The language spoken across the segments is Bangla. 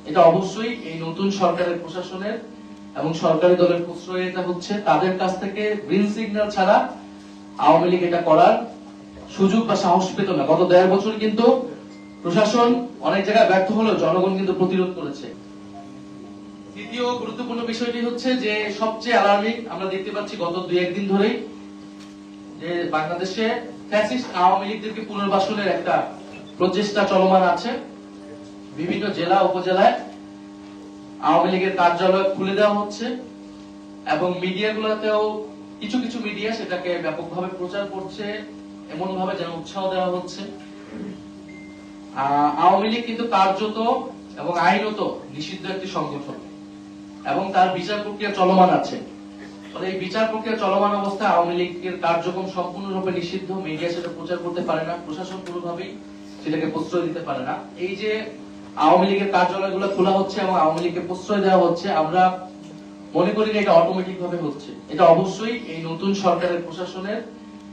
এটা অবশ্যই এই নতুন সরকারের প্রশাসনের এবং সরকারি দলের প্রশ্রয়টা হচ্ছে তাদের কাছ থেকে গ্রিন সিগন্যাল ছাড়া আওয়ামী লীগ এটা করার সুযোগ বা সাহস পেত না। গত ১.৫ বছর কিন্তু প্রশাসন অনেক জায়গায় ব্যর্থ হলেও জনগণ কিন্তু প্রতিরোধ করেছে। দ্বিতীয় গুরুত্বপূর্ণ বিষয়টি হচ্ছে যে সবচেয়ে অ্যালার্মিং আমরা দেখতে পাচ্ছি গত ২-১ দিন ধরেই যে বাংলাদেশে ফ্যাসিস্ট আওয়ামী লীগদেরকে পুনর্বাসনের একটা প্রচেষ্টা চলমান আছে। বিভিন্ন জেলা উপজেলায় আওয়ামী লীগের কার্যালয় খুলে দেওয়া হচ্ছে এবং মিডিয়াগুলোতেও কিছু কিছু মিডিয়া সেটাকে ব্যাপকভাবে প্রচার করছে, এমন ভাবে যেন উৎসাহ দেওয়া হচ্ছে। আওয়ামী লীগ কিন্তু কার্যত এবং আইনত নিষিদ্ধ একটি সংগঠন এবং তার বিচার প্রক্রিয়া চলমান আছে। ফলে এই বিচার প্রক্রিয়া চলমান অবস্থায় আওয়ামী লীগের কার্যক্রম সম্পূর্ণরূপে নিষিদ্ধ, মিডিয়া সেটা প্রচার করতে পারে না, প্রশাসন কোনোভাবেই সেটাকে প্রশ্রয় দিতে পারে না। এই যে আওয়ামী লীগের কার্যালয়গুলো খোলা হচ্ছে এবং আওয়ামী লীগকে প্রশ্রয় দেওয়া হচ্ছে, আমরা মনে করি না এটা অটোমেটিক ভাবে হচ্ছে। এটা অবশ্যই এই নতুন সরকারের প্রশাসনের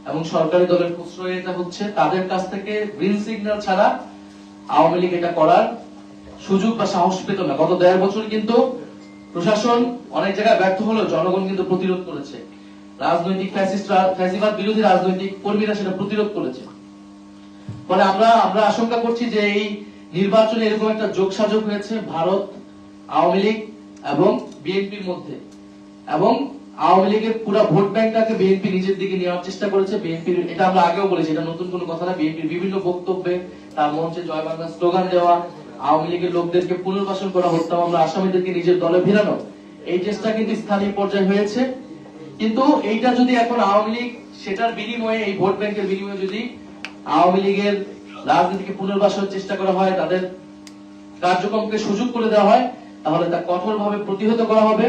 এবং সরকারি দলের প্রশ্রয়টা হচ্ছে তাদের কাছ থেকে গ্রিন সিগন্যাল ছাড়া আওয়ামী লীগ এটা করার সুযোগ বা সাহস পেত না। গত ১.৫ বছর কিন্তু প্রশাসন অনেক জায়গায় ব্যর্থ হলেও জনগণ কিন্তু প্রতিরোধ করেছে। রাজনৈতিক ফ্যাসিবাদ বিরোধী রাজনৈতিক কর্মীরা সেটা প্রতিরোধ করেছে। ফলে আমরা আশঙ্কা করছি যে এই নির্বাচনে এরকম একটা যোগসাজগ হয়েছে ভারত, আওয়ামী লীগ এবং বিএনপির মধ্যে, এবং আওয়ামী লীগের পুরো ভোট ব্যাংকটাকে বিএনপি নিজের দিকে নেওয়ার চেষ্টা করেছে। বিএনপির, এটা আমরা আগেও বলেছি, এটা নতুন কোনো কথা না, বিএনপির বিভিন্ন বক্তব্যে তার মঞ্চে জয় বাংলা স্লোগান দেওয়া, আওয়ামী লীগের লোকদেরকে পুনর্বাসন করা, হত্যা মামলা আসামিদেরকে নিজের দলে ভিড়ানো, এই চেষ্টা কিন্তু স্থানীয় পর্যায়ে হয়েছে। কিন্তু এইটা যদি এখন আওয়ামী লীগ সেটার বিনিময়ে, এই ভোট ব্যাংকের বিনিময়ে যদি আওয়ামী লীগের রাজনীতিকে পুনর্বাসনের চেষ্টা করা হয়, তাদের কার্যক্রমকে সুযোগ করে দেওয়া হয়, তাহলে তা কঠোরভাবে প্রতিহত করা হবে।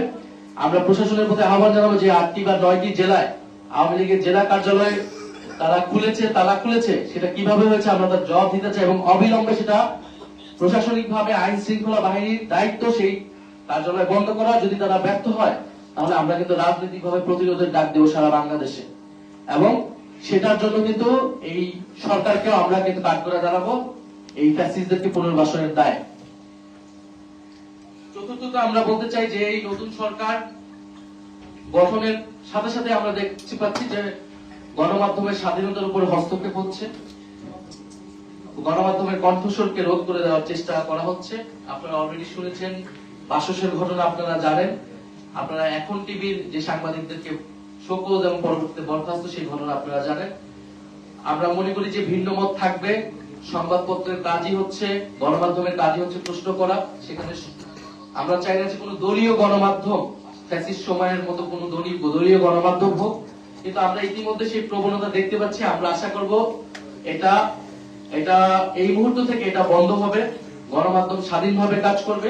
আমরা প্রশাসনের প্রতি আহ্বান জানাবো যে ৮টি বা ৯টি জেলায় আওয়ামী লীগের জেলা কার্যালয় তারা খুলেছে, সেটা কিভাবে হয়েছে আমরা তার জবাব দিতে চাই এবং অবিলম্বে সেটা প্রশাসনিক ভাবে আইন শৃঙ্খলা বাহিনীর দায়িত্ব সেই কার্যালয় বন্ধ করা। যদি তারা ব্যর্থ হয় তাহলে আমরা কিন্তু রাজনৈতিক ভাবে প্রতিরোধের ডাক দেবো সারা বাংলাদেশে, এবং সেটার জন্য কিন্তু এই সরকারকেও আমরা কিন্তু কাঠগড়ায় দাঁড়াবো এই ফ্যাসিস্টদেরকে পুনর্বাসনের দায়। চতুর্থত আমরা বলতে চাই যে এই নতুন সরকার গঠনের সাথে সাথে আমরা দেখতে পাচ্ছি যে গণমাধ্যমের স্বাধীনতার উপর হস্তক্ষেপ হচ্ছে, গণমাধ্যমের কণ্ঠস্বরকে রোধ করে দেওয়ার চেষ্টা করা হচ্ছে। আপনারা অলরেডি শুনেছেন বাসসের ঘটনা, আপনারা জানেন, আপনারা এখন টিভির যে সাংবাদিকদেরকে শোকজ এবং পরবর্তীতে বরখাস্ত, সেই ঘটনা আপনারা জানেন। আমরা মনে করি যে ভিন্ন মত থাকবে, সংবাদপত্রের কাজই হচ্ছে, গণমাধ্যমের কাজই হচ্ছে প্রশ্ন করা। সেখানে আমরা চাই না যে কোনো দলীয় গণমাধ্যম ফ্যাসিস্ট সময়ের মতো কোনো দলীয় গণমাধ্যম হোক, কিন্তু আমরা ইতিমধ্যে সেই প্রবণতা দেখতে পাচ্ছি। আমরা আশা করব এটা এই মুহূর্ত থেকে এটা বন্ধ হবে, গণমাধ্যম স্বাধীনভাবে কাজ করবে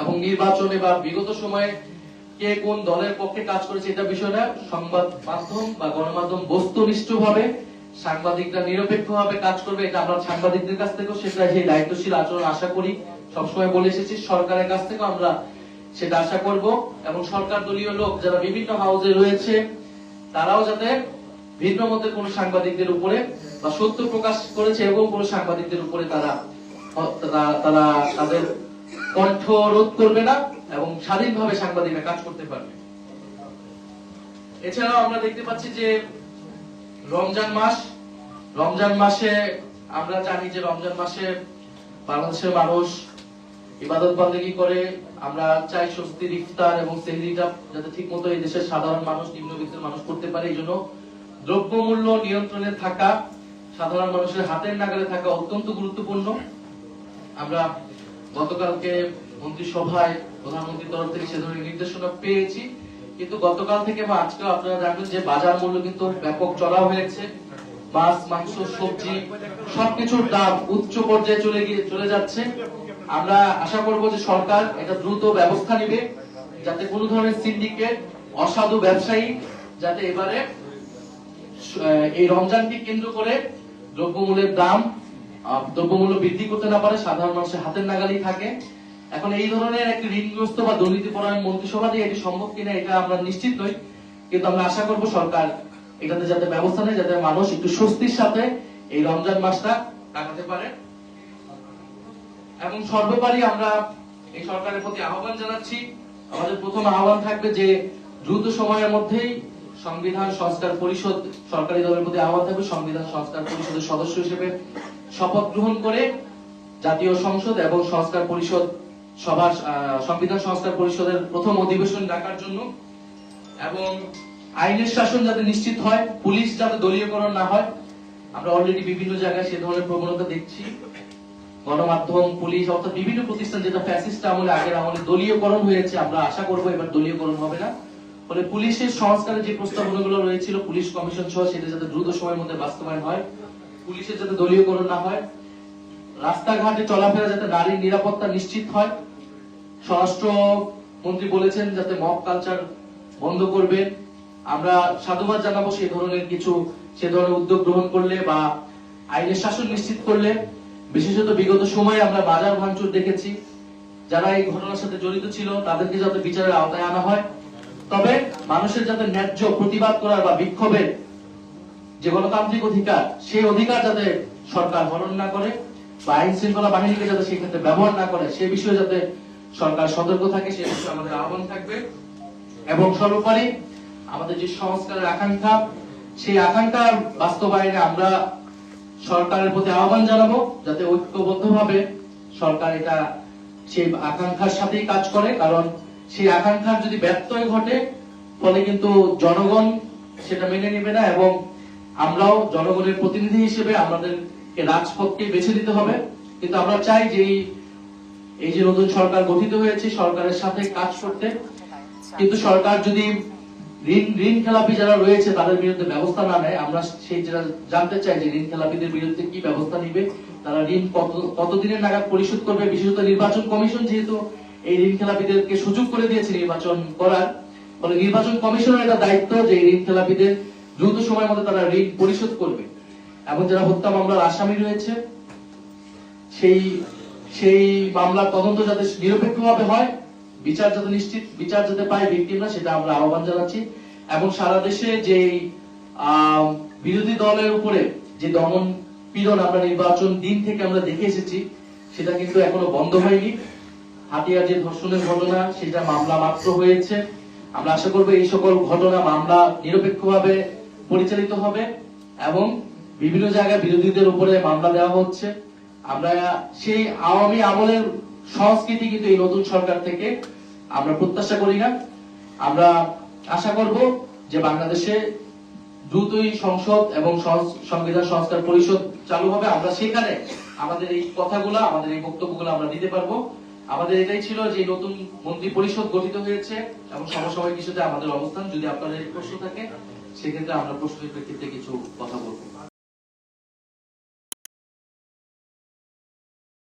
এবং নির্বাচনে বা বিগত সময়ে কে কোন দলের পক্ষে কাজ করেছে এটা বিষয় না, সংবাদ মাধ্যম বা গণমাধ্যম বস্তুনিষ্ঠভাবে, সাংবাদিকরা নিরপেক্ষভাবে কাজ করবে। এটা আমরা সাংবাদিকদের কাছ থেকেও সেটা সেই দায়িত্বশীল আচরণ আশা করি, সবসময় বলে এসেছি। সরকারের কাছ থেকেও আমরা সেটা আশা করব, এবং সরকার দলীয় লোক যারা বিভিন্ন হাউসে রয়েছে তারাও যাতে ভিন্ন মতের কোন সাংবাদিকদের উপরে বা সত্য প্রকাশ করেছে এবং কোন সাংবাদিকদের উপরে তারা তাদের কণ্ঠ রোধ করবে না এবং স্বাধীনভাবে সাংবাদিকরা কাজ করতে পারবে। এছাড়াও আমরা দেখতে পাচ্ছি যে রমজান মাসে আমরা জানি যে রমজান মাসে বাংলাদেশের মানুষ ইবাদত বন্দেগী করে। আমরা চাই স্বস্তির ইফতার এবং সেহরিটা যাতে ঠিক মতো এই দেশের সাধারণ মানুষ, নিম্নবিত্তের মানুষ করতে পারে। এই জন্য দ্রব্যমূল্য নিয়ন্ত্রণে থাকা, সাধারণ মানুষের হাতের নাগালে থাকা অত্যন্ত গুরুত্বপূর্ণ। আমরা গতকালকে মন্ত্রিসভায় প্রধানমন্ত্রীর তরফ থেকে সে ধরনের নির্দেশনা পেয়েছি, কিন্তু গতকাল থেকে বা আজকেও আপনারা জানবেন যে বাজার মূল্য কিন্তু ব্যাপক চড়াও হয়েছে। মাছ, মাংস, সবজি সবকিছুর দাম উচ্চ পর্যায়ে চলে যাচ্ছে। আমরা আশা করব যে সরকার এটা দ্রুত ব্যবস্থা নেবে, যাতে কোনো ধরনের সিন্ডিকেট, অসাধু ব্যবসায়ী যাতে এবারে এই রমজানকে কেন্দ্র করে দ্রব্যমূল্য বৃদ্ধি করতে না পারে, সাধারণ মানুষের হাতের নাগালেই থাকে। এখন এই ধরনের একটি ঋণগ্রস্ত বা দুর্নীতিপরায়ণ মন্ত্রিসভা দিয়ে এটি সম্ভব কিনা এটা আমরা নিশ্চিত নই, কিন্তু আমরা আশা করব সরকার এটাতে যাতে ব্যবস্থা নেয়, যাতে মানুষ একটু স্বস্তির সাথে এই রমজান মাসটা কাটাতে পারে। এবং সর্বোপরি আমরা এই সরকারের প্রতি আহ্বান জানাচ্ছি। আমাদের প্রথম আহ্বান থাকবে যে দ্রুত সময়ের মধ্যেই সংবিধান সংস্কার পরিষদ, সরকারি দলের প্রতি আহ্বান থাকবে সংবিধান সংস্কার পরিষদের সদস্য হিসেবে শপথ গ্রহণ করে জাতীয় সংসদ এবং সংস্কার পরিষদ সভা, সংবিধান সংস্কার পরিষদের প্রথম অধিবেশন ডাকার জন্য, এবং আইনের শাসন যাতে নিশ্চিত হয়, পুলিশ যাতে দলীয়করণ না হয়। আমরা অলরেডি বিভিন্ন জায়গায় সে ধরনের প্রবণতা দেখছি। গণমাধ্যম, পুলিশ অর্থাৎ বিভিন্ন প্রতিষ্ঠান যেটা ফ্যাসিস্ট আমলে, আগের আমলে দলীয়করণ হয়েছে, আমরা আশা করব এবার দলীয়করণ হবে না। ফলে পুলিশের সংস্কারের যে প্রস্তাবনাগুলো রয়েছিল, পুলিশ কমিশন সহ, সেটা যাতে দ্রুত সময়ের মধ্যে বাস্তবায়ন হয়, পুলিশের যাতে দলীয়করণ না হয়, রাস্তাঘাটে চলাফেরা যাতে নারীর নিরাপত্তা নিশ্চিত হয়। স্বরাষ্ট্র মন্ত্রী বলেছেন যাতে মব কালচার বন্ধ করবেন। আমরা সাধুবাদ জানাবো সে ধরনের উদ্যোগ গ্রহণ করলে বা আইনের শাসন নিশ্চিত করলে। বিশেষত বিগত সময়ে আমরা বাজার ভাঙচুর দেখেছি, যারা এই ঘটনার সাথে জড়িত ছিল তাদেরকে যাতে বিচারের আওতায় আনা হয়। তবে মানুষের যাতে ন্যায্য প্রতিবাদ করার বা বিক্ষোভের যে গণতান্ত্রিক অধিকার, সেই অধিকার যাতে সরকার হরণ না করে বা আইন শৃঙ্খলা বাহিনীকে যাতে সেক্ষেত্রে ব্যবহার না করে, সে বিষয়ে যাতে সরকার সতর্ক থাকে, সে বিষয়ে আমাদের আহ্বান থাকবে। এবং সর্বোপরি আমাদের যে সংস্কারের আকাঙ্ক্ষা, সেই আকাঙ্ক্ষার বাস্তবায়নে আমরা সরকারের প্রতি আহ্বান জানাবো যাতে ঐক্যবদ্ধভাবে সরকার এটা সেই আকাঙ্ক্ষার সাথেই কাজ করে। কারণ সেই আকাঙ্ক্ষার যদি ব্যত্যয় ঘটে, ফলে কিন্তু জনগণ সেটা মেনে নেবে না, এবং আমরাও জনগণের প্রতিনিধি হিসেবে আমাদেরকে রাজপথকে বেছে নিতে হবে। কিন্তু আমরা চাই যে এই যে নতুন সরকার গঠিত হয়েছে, সরকারের সাথে কাজ করতে। কিন্তু সরকার যদি ঋণ খেলাপি যারা রয়েছে তাদের বিরুদ্ধে ব্যবস্থা না নেয়, আমরা সেই যেটা জানতে চাই যে ঋণ খেলাপিদের বিরুদ্ধে কি ব্যবস্থা নিবে, তারা ঋণ কতদিনের নাগাদ পরিশোধ করবে। বিশেষত নির্বাচন কমিশন যেহেতু এই ঋণ খেলাপিদেরকে সুযোগ করে দিয়েছে নির্বাচন করার, ফলে নির্বাচন কমিশনের এটা দায়িত্ব যে ঋণ খেলাপিদের দ্রুত সময়ের মধ্যে তারা ঋণ পরিশোধ করবে। এবং যারা হত্যা মামলার আসামি রয়েছে, সেই মামলার তদন্ত যাতে নিরপেক্ষভাবে হয়, বিচার যাতে পায় ভিকটিমরা, সেটা আমরা আহ্বান জানাচ্ছি। এবং সারা দেশে যে বিরোধী দলের উপরে যে দমন পীড়ন আমরা নির্বাচন দিন থেকে আমরা দেখে এসেছি, সেটা কিন্তু এখনো বন্ধ হয়নি। হাতিয়ার যে ধর্ষণের ঘটনা, সেটা মামলা মাত্র হয়েছে। আমরা আশা করবো এই সকল ঘটনা মামলা নিরপেক্ষভাবে পরিচালিত হবে এবং বিভিন্ন জায়গায় বিরোধীদের উপরে মামলা দেওয়া হচ্ছে। আমরা সেই আওয়ামী আমলের সংস্কৃতি কিন্তু এই নতুন সরকার থেকে আমরা প্রত্যাশা করি না। আমরা আশা করব যে বাংলাদেশে দ্রুতই সংসদ এবং সংবিধান সংস্কার পরিষদ চালু হবে। আমরা সেখানে আমাদের এই কথাগুলো, আমাদের এই বক্তব্যগুলো আমরা দিতে পারবো। আমাদের এটাই ছিল যে নতুন মন্ত্রী পরিষদ গঠিত হয়েছে এবং সমসাময়িক কিছুতে আমাদের অবস্থান। যদি আপনাদের প্রশ্ন থাকে সেক্ষেত্রে আমরা প্রশ্নের প্রেক্ষিতে কিছু কথা বলবো।